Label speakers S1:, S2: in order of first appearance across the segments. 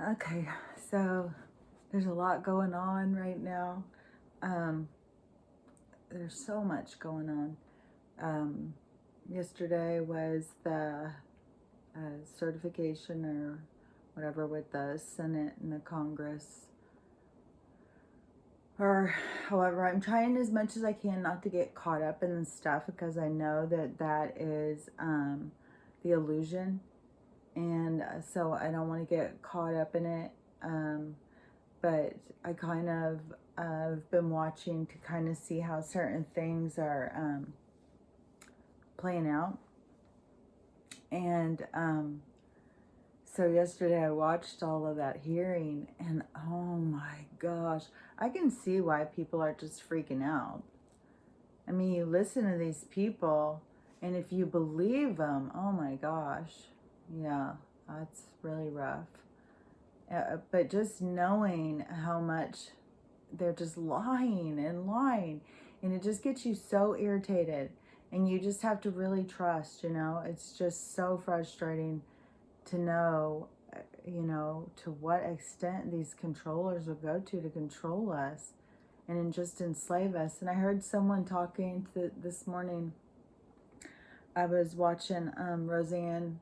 S1: Okay, so there's a lot going on right now. Um, there's so much going on. Um, Yesterday was the certification or whatever with the Senate and the Congress. Or, however, I'm trying as much as I can not to get caught up in the stuff because I know that that is the illusion. And so I don't want to get caught up in it. But I kind of have been watching to kind of see how certain things are playing out. And so yesterday I watched all of that hearing, and oh my gosh, I can see why people are just freaking out. I mean, you listen to these people, and if you believe them, oh my gosh, yeah, that's really rough. But just knowing how much they're just lying and lying, and it just gets you so irritated, and you just have to really trust. It's just so frustrating to know, to what extent these controllers will go to control us and just enslave us. And I heard someone talking this morning. I was watching Roseanne,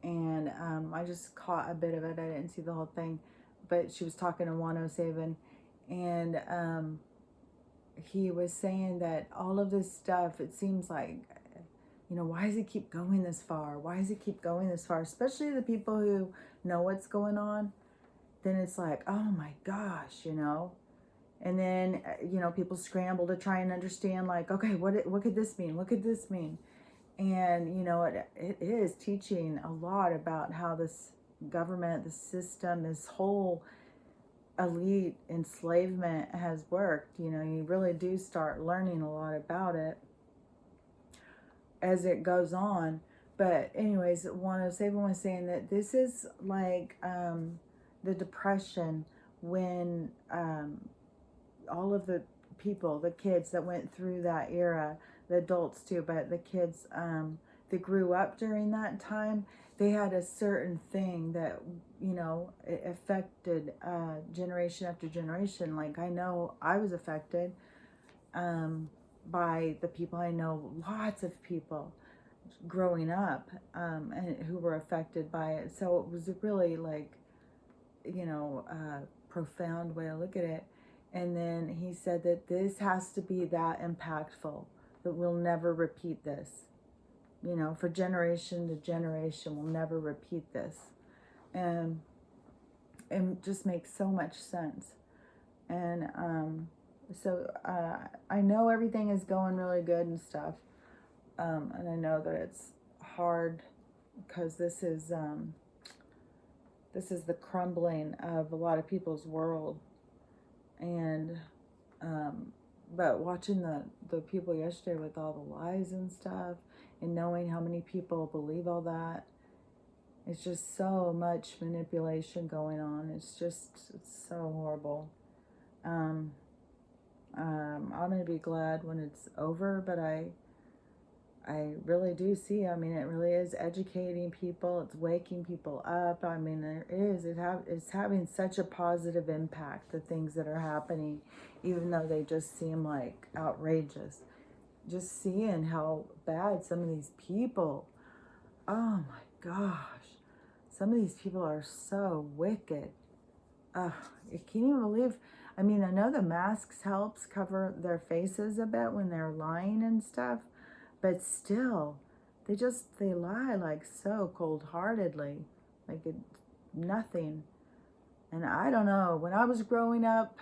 S1: and I just caught a bit of it. I didn't see the whole thing, but she was talking to 107, and he was saying that all of this stuff, it seems like, why does it keep going this far? Why does it keep going this far? Especially the people who know what's going on. Then it's like, oh my gosh. And then, people scramble to try and understand, like, okay, what could this mean? What could this mean? And, it is teaching a lot about how this government, the system, this whole elite enslavement has worked. You really do start learning a lot about it as it goes on. But anyways, Saban was saying that this is like the Depression, when all of the people, the kids that went through that era, the adults too, but the kids that grew up during that time, they had a certain thing that, it affected generation after generation. Like, I know I was affected by the people. I know lots of people growing up and who were affected by it. So it was a really, like, profound way to look at it. And then he said that this has to be that impactful, that we'll never repeat this. For generation to generation, we'll never repeat this. And it just makes so much sense. And so I know everything is going really good and stuff. And I know that it's hard because this is the crumbling of a lot of people's world. And but watching the people yesterday with all the lies and stuff, and knowing how many people believe all that, it's just so much manipulation going on. It's so horrible. I'm gonna be glad when it's over, but I really do see. I mean, it really is educating people. It's waking people up. I mean, it's having such a positive impact, the things that are happening, even though they just seem like outrageous. Just seeing how bad some of these people, oh my gosh, some of these people are so wicked. I can't even believe. I mean, I know the masks helps cover their faces a bit when they're lying and stuff, but still, they lie like so cold-heartedly, like it's nothing. And I don't know, when I was growing up,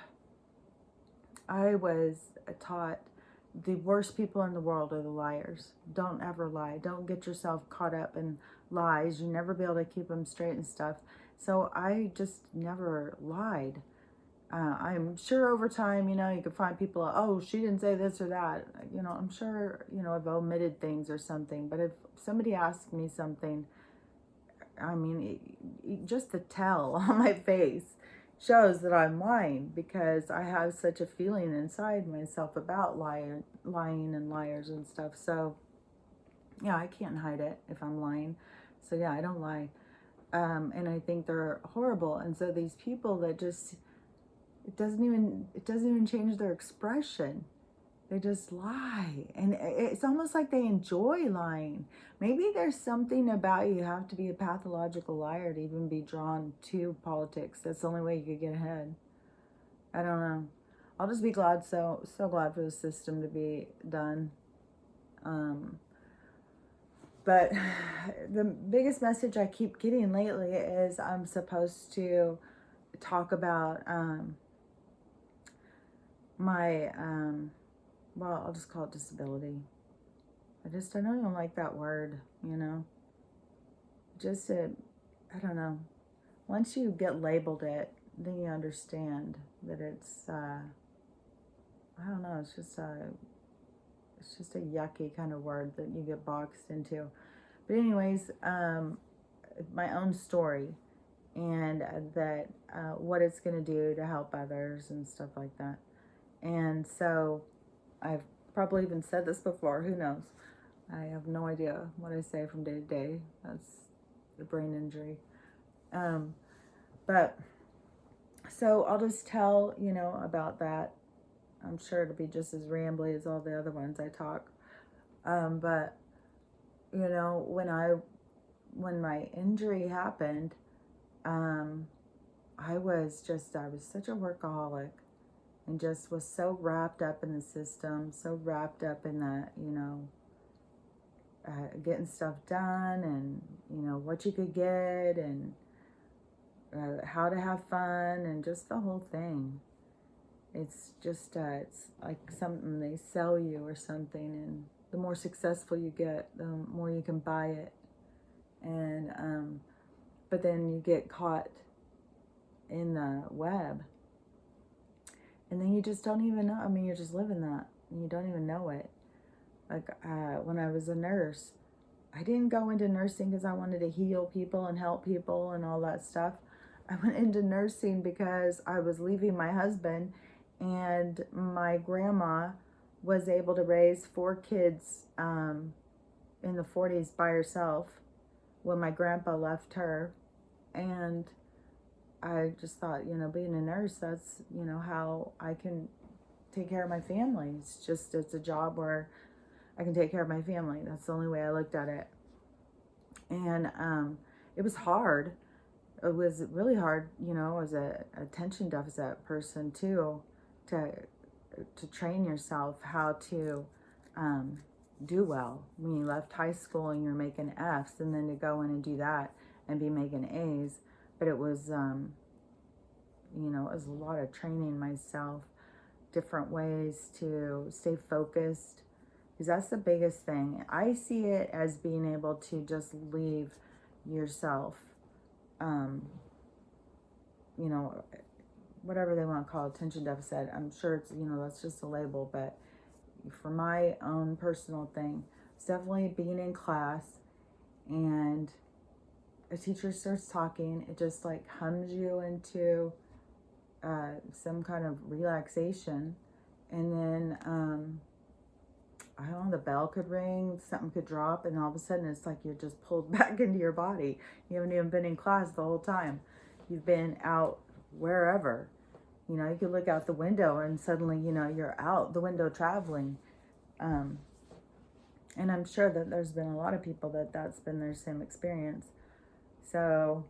S1: I was taught the worst people in the world are the liars. Don't ever lie. Don't get yourself caught up in lies. You never be able to keep them straight and stuff. So I just never lied. I'm sure over time, you can find people, oh, she didn't say this or that. I'm sure, I've omitted things or something. But if somebody asks me something, I mean, just the tell on my face shows that I'm lying, because I have such a feeling inside myself about lying and liars and stuff. So, yeah, I can't hide it if I'm lying. So, yeah, I don't lie. And I think they're horrible. And so these people that just, it doesn't even change their expression. They just lie. And it's almost like they enjoy lying. Maybe there's something about you have to be a pathological liar to even be drawn to politics. That's the only way you could get ahead. I don't know. I'll just be glad, so glad for the system to be done. But the biggest message I keep getting lately is I'm supposed to talk about my, well, I'll just call it disability. I don't even like that word, you know. Just, I don't know. Once you get labeled it, then you understand that it's, I don't know, it's just a yucky kind of word that you get boxed into. But anyways, my own story and that what it's going to do to help others and stuff like that. And so I've probably even said this before, who knows? I have no idea what I say from day to day. That's the brain injury. But so I'll just tell, about that. I'm sure it'll be just as rambly as all the other ones I talk. But when my injury happened, I was such a workaholic and just was so wrapped up in the system, so wrapped up in that, getting stuff done and, what you could get and how to have fun and just the whole thing. It's just, it's like something they sell you or something, and the more successful you get, the more you can buy it. And, but then you get caught in the web, and then you just don't even know. I mean, you're just living that, and you don't even know it. Like, when I was a nurse, I didn't go into nursing because I wanted to heal people and help people and all that stuff. I went into nursing because I was leaving my husband, and my grandma was able to raise 4 kids in the 40s by herself when my grandpa left her. And I just thought, being a nurse, that's, how I can take care of my family. It's a job where I can take care of my family. That's the only way I looked at it. And it was hard. It was really hard, as a attention deficit person too, to train yourself how to do well. When you left high school and you're making F's, and then to go in and do that and be making A's. But it was, it was a lot of training myself, different ways to stay focused, because that's the biggest thing. I see it as being able to just leave yourself, whatever they want to call it, attention deficit. I'm sure it's, that's just a label, but for my own personal thing, it's definitely being in class and a teacher starts talking, it just like hums you into some kind of relaxation. And then, I don't know, the bell could ring, something could drop, and all of a sudden it's like you're just pulled back into your body. You haven't even been in class the whole time. You've been out wherever. You could look out the window and suddenly, you're out the window traveling. And I'm sure that there's been a lot of people that's been their same experience. So,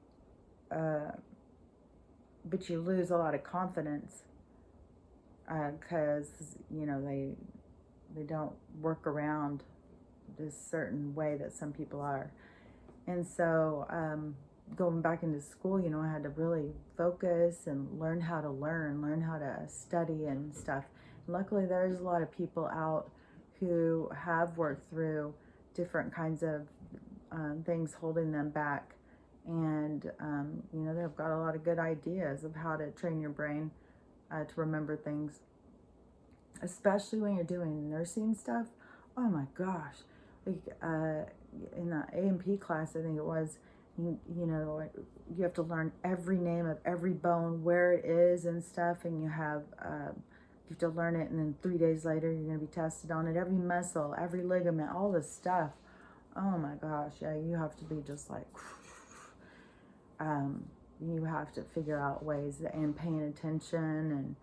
S1: but you lose a lot of confidence because, they don't work around this certain way that some people are. And so, going back into school, I had to really focus and learn how to study and stuff. And luckily, there's a lot of people out who have worked through different kinds of things holding them back. And, they've got a lot of good ideas of how to train your brain to remember things, especially when you're doing nursing stuff. Oh my gosh. Like, in the A&P class, I think it was, you have to learn every name of every bone, where it is and stuff, and you have to learn it, and then 3 days later you're going to be tested on it, every muscle, every ligament, all this stuff. Oh my gosh, yeah, you have to be just like, you have to figure out ways and paying attention,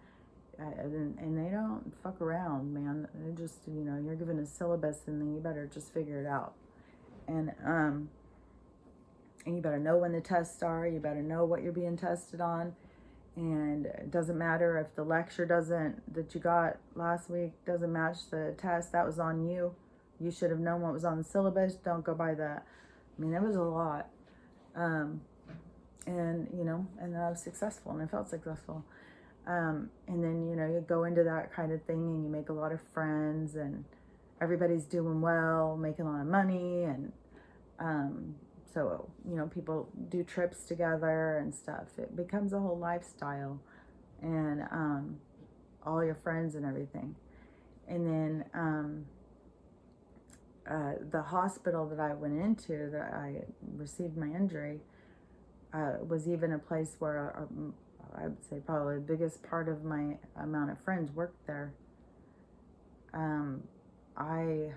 S1: and they don't fuck around, man. They just, you're given a syllabus, and then you better just figure it out. And you better know when the tests are. You better know what you're being tested on. And it doesn't matter if the lecture that you got last week doesn't match the test. That was on you. You should have known what was on the syllabus. Don't go by that. I mean, it was a lot. And then I was successful, and I felt successful. And then, you go into that kind of thing, and you make a lot of friends, and everybody's doing well, making a lot of money. And so, people do trips together and stuff. It becomes a whole lifestyle, and all your friends and everything. And then the hospital that I went into, that I received my injury, was even a place where I would say probably the biggest part of my amount of friends worked there. I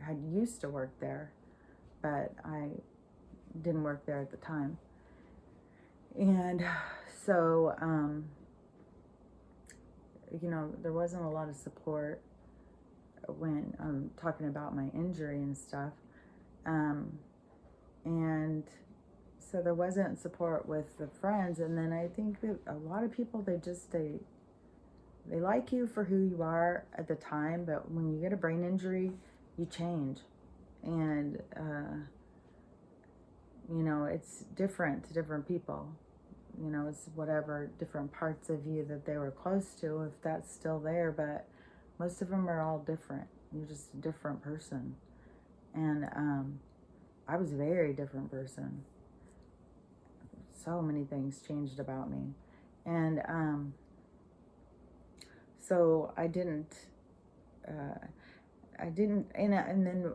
S1: had used to work there, but I didn't work there at the time. And so, there wasn't a lot of support when I'm talking about my injury and stuff. And so there wasn't support with the friends. And then I think that a lot of people, they like you for who you are at the time, but when you get a brain injury, you change. And, it's different to different people. It's whatever different parts of you that they were close to, if that's still there, but most of them are all different. You're just a different person. And I was a very different person. So many things changed about me. And so I didn't, and then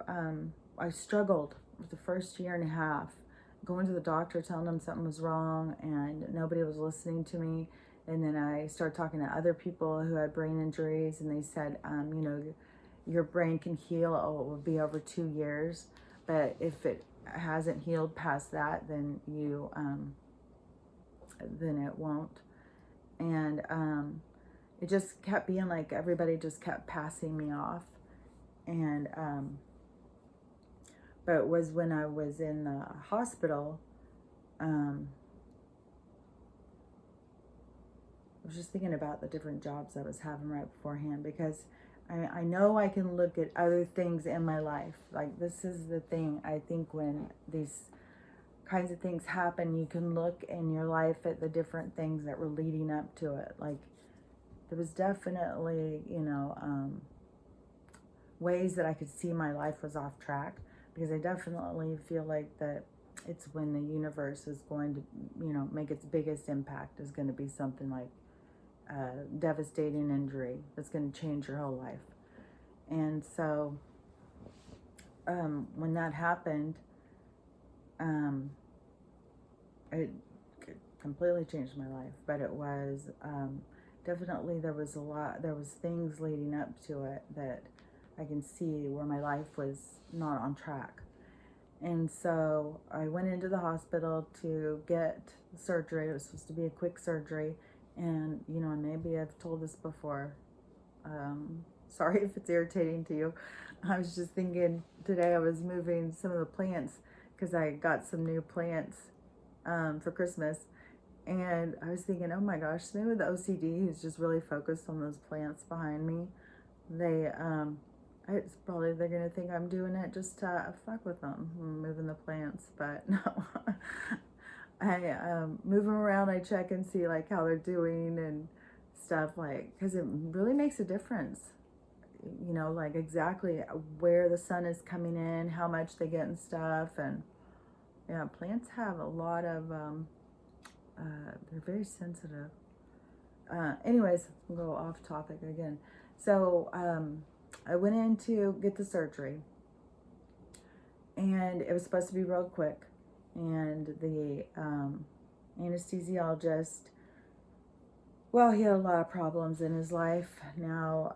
S1: I struggled with the first year and a half, going to the doctor, telling them something was wrong, and nobody was listening to me. And then I started talking to other people who had brain injuries, and they said, your brain can heal. Oh, it will be over 2 years, but if it hasn't healed past that, then then it won't. And it just kept being like everybody just kept passing me off. And but it was when I was in the hospital, I was just thinking about the different jobs I was having right beforehand, because I know I can look at other things in my life. Like, this is the thing, I think, when these kinds of things happen, you can look in your life at the different things that were leading up to it. Like, there was definitely, ways that I could see my life was off track, because I definitely feel like that it's when the universe is going to, make its biggest impact, is going to be something like a devastating injury that's going to change your whole life. And so when that happened, it completely changed my life. But it was definitely, there was things leading up to it that I can see where my life was not on track. And so I went into the hospital to get surgery. It was supposed to be a quick surgery. And, maybe I've told this before. Sorry if it's irritating to you. I was just thinking today, I was moving some of the plants, because I got some new plants for Christmas. And I was thinking, oh my gosh, maybe the OCD who's just really focused on those plants behind me, they're going to think I'm doing it just to fuck with them, moving the plants. But no, I move them around. I check and see like how they're doing and stuff, like, because it really makes a difference, like exactly where the sun is coming in, how much they get and stuff. And yeah, plants have a lot of, they're very sensitive. Anyways, we'll go off topic again. So I went in to get the surgery, and it was supposed to be real quick. And the anesthesiologist, well, he had a lot of problems in his life. Now,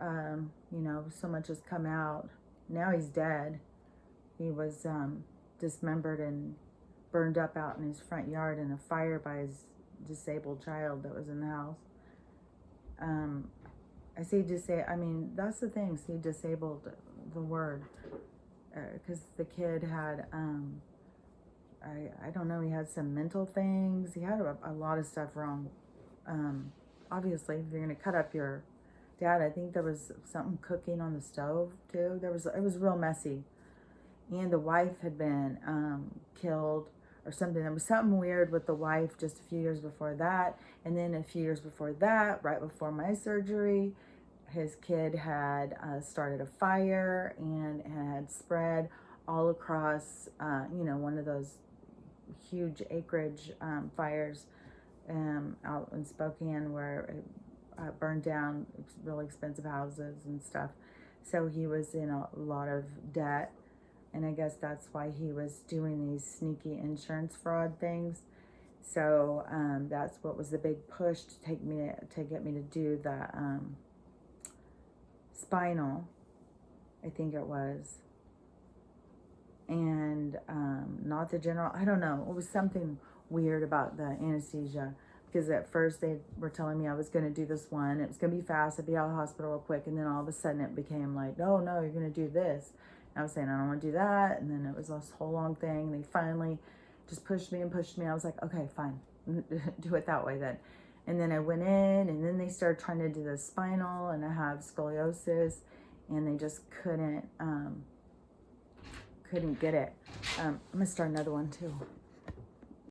S1: so much has come out. Now he's dead. He was dismembered and burned up out in his front yard in a fire by his disabled child that was in the house. I say I mean, that's the thing. See, disabled, the word, because the kid had, I don't know, he had some mental things. He had a lot of stuff wrong. Obviously, if you're gonna cut up your dad, I think there was something cooking on the stove too. It was real messy, and the wife had been killed or something. There was something weird with the wife just a few years before that, and then a few years before that, right before my surgery, his kid had started a fire and had spread all across, one of those huge acreage fires out in Spokane where it burned down really expensive houses and stuff. So he was in a lot of debt, and I guess that's why he was doing these sneaky insurance fraud things. So that's what was the big push to get me to do the spinal, I think it was, and not the general. I don't know. It was something weird about the anesthesia, because at first they were telling me I was going to do this one. It was going to be fast. I'd be out of the hospital real quick. And then all of a sudden it became like, oh, no, you're going to do this. And I was saying, I don't want to do that. And then it was this whole long thing. They finally just pushed me and pushed me. I was like, okay, fine. Do it that way then. And then I went in, and then they started trying to do the spinal, and I have scoliosis, and they just couldn't get it. I'm going to start another one too.